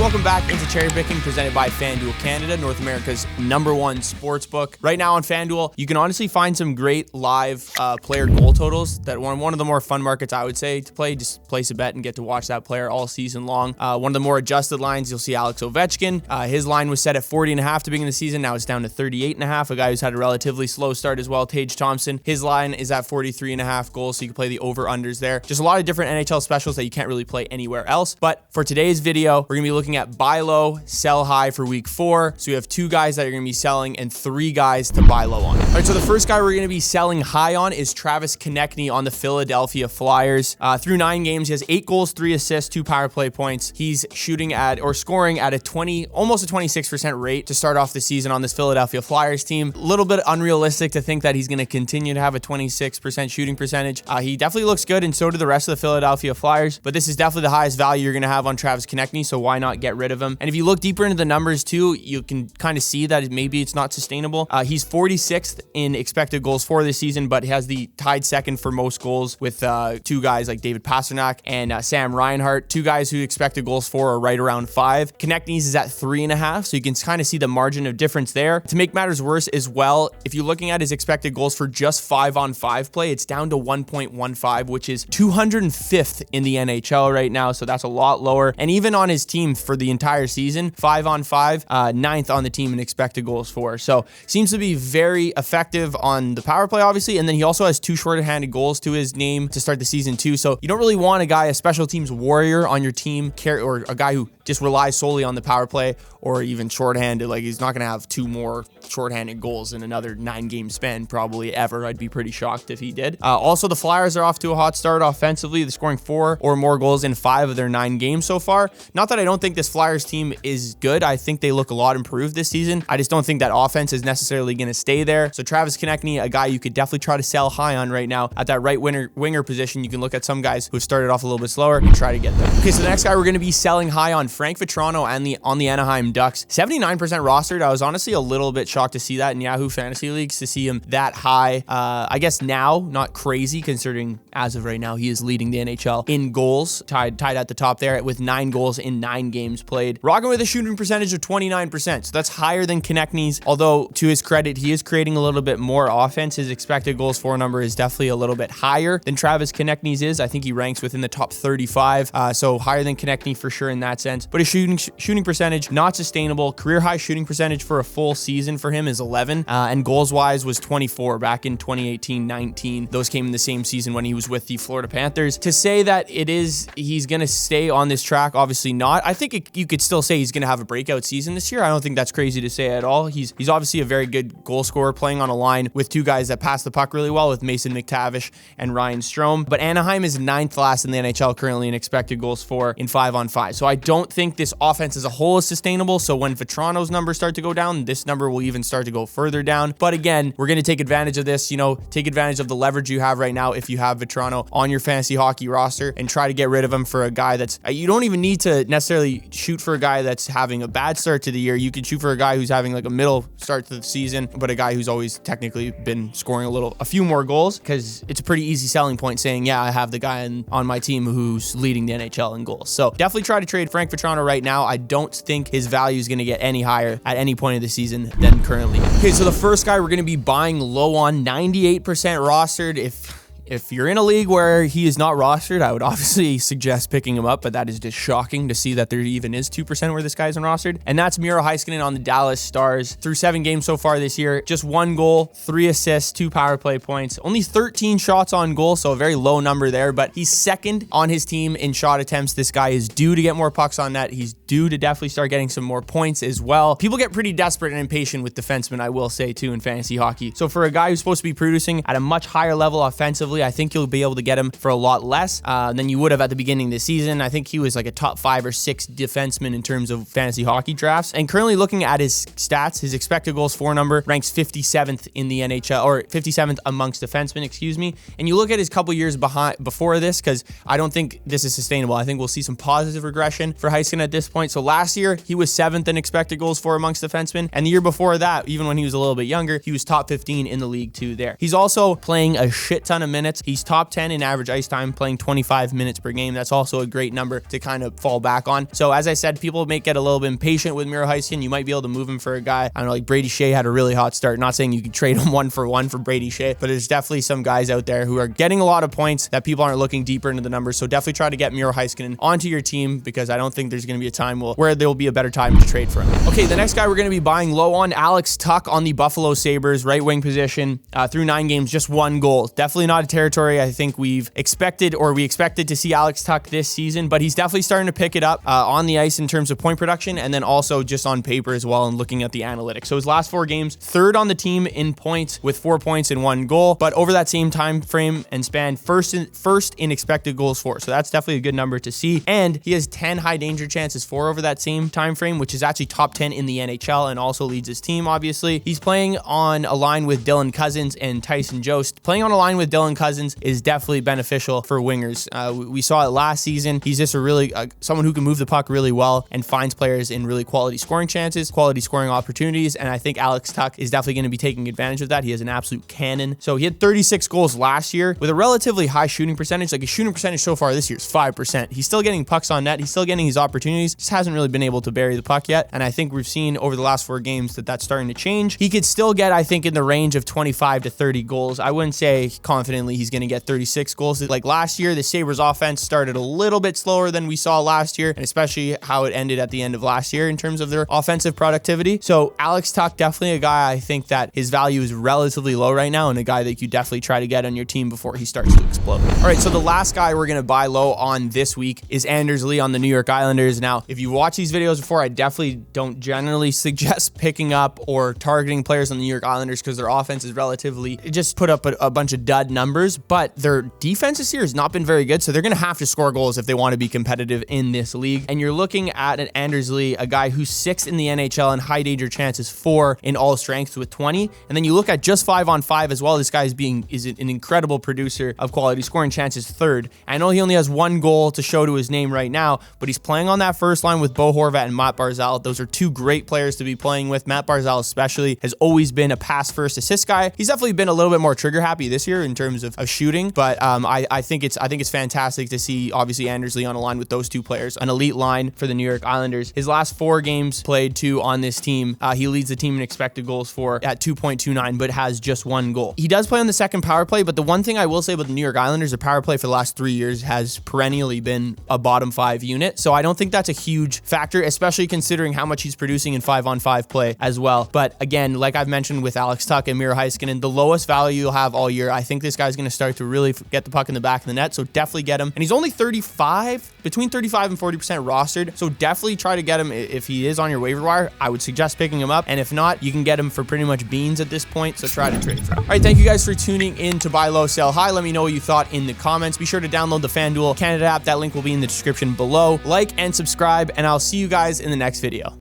welcome back into Cherry Pickin, presented by FanDuel Canada, North America's #1 sportsbook. Right now on FanDuel, you can honestly find some great live player goal totals. That one of the more fun markets, I would say, to play. Just place a bet and get to watch that player all season long. One of the more adjusted lines, you'll see Alex Ovechkin. His line was set at 40.5 to begin the season. Now it's down to 38.5. A guy who's had a relatively slow start as well, Tage Thompson. His line is at 43.5 goals, so you can play the over-unders there. Just a lot of different NHL specials that you can't really play anywhere else. But for today's video, we're going to be looking at buy low, sell high for week 4. So we have 2 guys that are going to be selling and 3 guys to buy low on. All right, so the first guy we're going to be selling high on is Travis Konecny on the Philadelphia Flyers. Through 9 games, he has 8 goals, 3 assists, 2 power play points. He's shooting at or scoring at almost a 26% rate to start off the season on this Philadelphia Flyers team. A little bit unrealistic to think that he's going to continue to have a 26% shooting percentage. He definitely looks good, and so do the rest of the Philadelphia Flyers, but this is definitely the highest value you're going to have on Travis Konecny, so why not get rid of him? And if you look deeper into the numbers too, you can kind of see that maybe it's not sustainable. He's 46th in expected goals for this season, but has the tied second for most goals with 2 guys like David Pastrnak and Sam Reinhart, 2 guys who expected goals for are right around 5. Konechny's is at 3.5, so you can kind of see the margin of difference there. To make matters worse as well, if you're looking at his expected goals for just 5-on-5 play, it's down to 1.15, which is 205th in the NHL right now, so that's a lot lower. And even on his team for the entire season, 5-on-5, 9th on the team in expected goals for. So seems to be very effective on the power play, obviously, and then he also has 2 shorthanded goals to his name to start the season too. So you don't really want a guy, a special teams warrior on your team, or a guy who just relies solely on the power play, or even shorthanded. Like, he's not going to have 2 more shorthanded goals in another 9-game span probably ever. I'd be pretty shocked if he did. Also, the Flyers are off to a hot start offensively. They're scoring 4 or more goals in 5 of their 9 games so far. Not that I don't think this Flyers team is good. I think they look a lot improved this season. I just don't think that offense is necessarily going to stay there. So Travis Konecny, a guy you could definitely try to sell high on right now at that right winger position. You can look at some guys who started off a little bit slower and try to get them. Okay, so the next guy we're going to be selling high on, Frank Vatrano and on the Anaheim Ducks. 79% rostered. I was honestly a little bit shocked to see that in Yahoo Fantasy Leagues, to see him that high. I guess now, not crazy considering as of right now, he is leading the NHL in goals, tied at the top there with 9 goals in 9 games played. Rocking with a shooting percentage of 29%. So that's higher than Konechny's, although to his credit, he is creating a little bit more offense. His expected goals for number is definitely a little bit higher than Travis Konechny's is. I think he ranks within the top 35. So higher than Konechny for sure in that sense. But his shooting percentage, not sustainable. Career high shooting percentage for a full season for him is 11. And goals wise was 24 back in 2018-19. Those came in the same season when he was with the Florida Panthers. To say that he's going to stay on this track, obviously not. I think you could still say he's going to have a breakout season this year. I don't think that's crazy to say at all. He's obviously a very good goal scorer, playing on a line with 2 guys that pass the puck really well with Mason McTavish and Ryan Strome. But Anaheim is 9th last in the NHL currently in expected goals for in 5-on-5. So I don't think this offense as a whole is sustainable. So when Vatrano's numbers start to go down, this number will even start to go further down. But again, we're going to take advantage of this, take advantage of the leverage you have right now if you have Vatrano on your fantasy hockey roster, and try to get rid of him for a guy that's, you don't even need to necessarily shoot for a guy that's having a bad start to the year. You can shoot for a guy who's having like a middle start to the season, but a guy who's always technically been scoring a few more goals, because it's a pretty easy selling point saying, yeah, I have the guy on my team who's leading the NHL in goals. So definitely try to trade Frank Vatrano right now. I don't think his value is going to get any higher at any point of the season than currently. Okay, so the first guy we're going to be buying low on, 98% rostered. If you're in a league where he is not rostered, I would obviously suggest picking him up, but that is just shocking to see that there even is 2% where this guy isn't rostered. And that's Miro Heiskanen on the Dallas Stars. Through 7 games so far this year, just 1 goal, 3 assists, 2 power play points, only 13 shots on goal, so a very low number there, but he's 2nd on his team in shot attempts. This guy is due to get more pucks on net. He's due to definitely start getting some more points as well. People get pretty desperate and impatient with defensemen, I will say, too, in fantasy hockey. So for a guy who's supposed to be producing at a much higher level offensively, I think you'll be able to get him for a lot less than you would have at the beginning of the season. I think he was like a top 5 or 6 defenseman in terms of fantasy hockey drafts. And currently looking at his stats, his expected goals for number ranks 57th in the NHL, or 57th amongst defensemen, excuse me. And you look at his couple years before this, because I don't think this is sustainable. I think we'll see some positive regression for Heiskanen at this point. point. So last year, he was 7th in expected goals for amongst defensemen. And the year before that, even when he was a little bit younger, he was top 15 in the league too there. He's also playing a shit ton of minutes. He's top 10 in average ice time, playing 25 minutes per game. That's also a great number to kind of fall back on. So as I said, people may get a little bit impatient with Miro Heiskanen. You might be able to move him for a guy, I don't know, like Brady Shea had a really hot start. Not saying you could trade him 1-for-1 for Brady Shea, but there's definitely some guys out there who are getting a lot of points that people aren't looking deeper into the numbers. So definitely try to get Miro Heiskanen onto your team, because I don't think there's going to be a time where there will be a better time to trade for him. Okay, the next guy we're going to be buying low on, Alex Tuch on the Buffalo Sabres, right wing position. Through 9 games, just 1 goal. Definitely not a territory I think we expected to see Alex Tuch this season, but he's definitely starting to pick it up on the ice in terms of point production, and then also just on paper as well, and looking at the analytics. So his last 4 games, 3rd on the team in points with 4 points and 1 goal, but over that same time frame and span, first in expected goals for. So that's definitely a good number to see. And he has 10 high danger chances for over that same time frame, which is actually top 10 in the NHL, and also leads his team, obviously. He's playing on a line with Dylan Cousins and Tyson Jost. Playing on a line with Dylan Cousins is definitely beneficial for wingers. We saw it last season. He's just a really someone who can move the puck really well and finds players in really quality scoring chances, quality scoring opportunities, and I think Alex Tuch is definitely going to be taking advantage of that. He has an absolute cannon. So he had 36 goals last year with a relatively high shooting percentage. Like his shooting percentage so far this year is 5%. He's still getting pucks on net. He's still getting his opportunities. Just hasn't really been able to bury the puck yet. And I think we've seen over the last 4 games that that's starting to change. He could still get, I think, in the range of 25 to 30 goals. I wouldn't say confidently he's going to get 36 goals. Like last year, the Sabres offense started a little bit slower than we saw last year, and especially how it ended at the end of last year in terms of their offensive productivity. So Alex Tuch, definitely a guy I think that his value is relatively low right now, and a guy that you definitely try to get on your team before he starts to explode. All right, so the last guy we're going to buy low on this week is Anders Lee on the New York Islanders. Now, if you watch these videos before, I definitely don't generally suggest picking up or targeting players on the New York Islanders because their offense is relatively, it just put up a bunch of dud numbers, but their defense this year has not been very good, so they're going to have to score goals if they want to be competitive in this league. And you're looking at an Anders Lee, a guy who's 6th in the NHL in high danger chances, 4 in all strengths with 20. And then you look at just 5-on-5 as well. This guy is an incredible producer of quality scoring chances, 3rd. I know he only has 1 goal to show to his name right now, but he's playing on that first line with Bo Horvat and Matt Barzal. Those are 2 great players to be playing with. Matt Barzal especially has always been a pass first assist guy. He's definitely been a little bit more trigger happy this year in terms of shooting, but I think it's fantastic to see obviously Anders Lee on a line with those 2 players, an elite line for the New York Islanders. His last 4 games played too on this team, he leads the team in expected goals for at 2.29, but has just 1 goal. He does play on the second power play, but the one thing I will say about the New York Islanders, the power play for the last 3 years has perennially been a bottom 5 unit, so I don't think that's a huge factor, especially considering how much he's producing in 5-on-5 play as well. But again, like I've mentioned with Alex Tuch and Miro Heiskanen, the lowest value you'll have all year. I think this guy's going to start to really get the puck in the back of the net, so definitely get him. And he's only between 35 and 40% rostered, so definitely try to get him if he is on your waiver wire. I would suggest picking him up, and if not, you can get him for pretty much beans at this point, so try to trade for him. All right, thank you guys for tuning in to Buy Low, Sell High. Let me know what you thought in the comments. Be sure to download the FanDuel Canada app. That link will be in the description below. Like and subscribe, and I'll see you guys in the next video.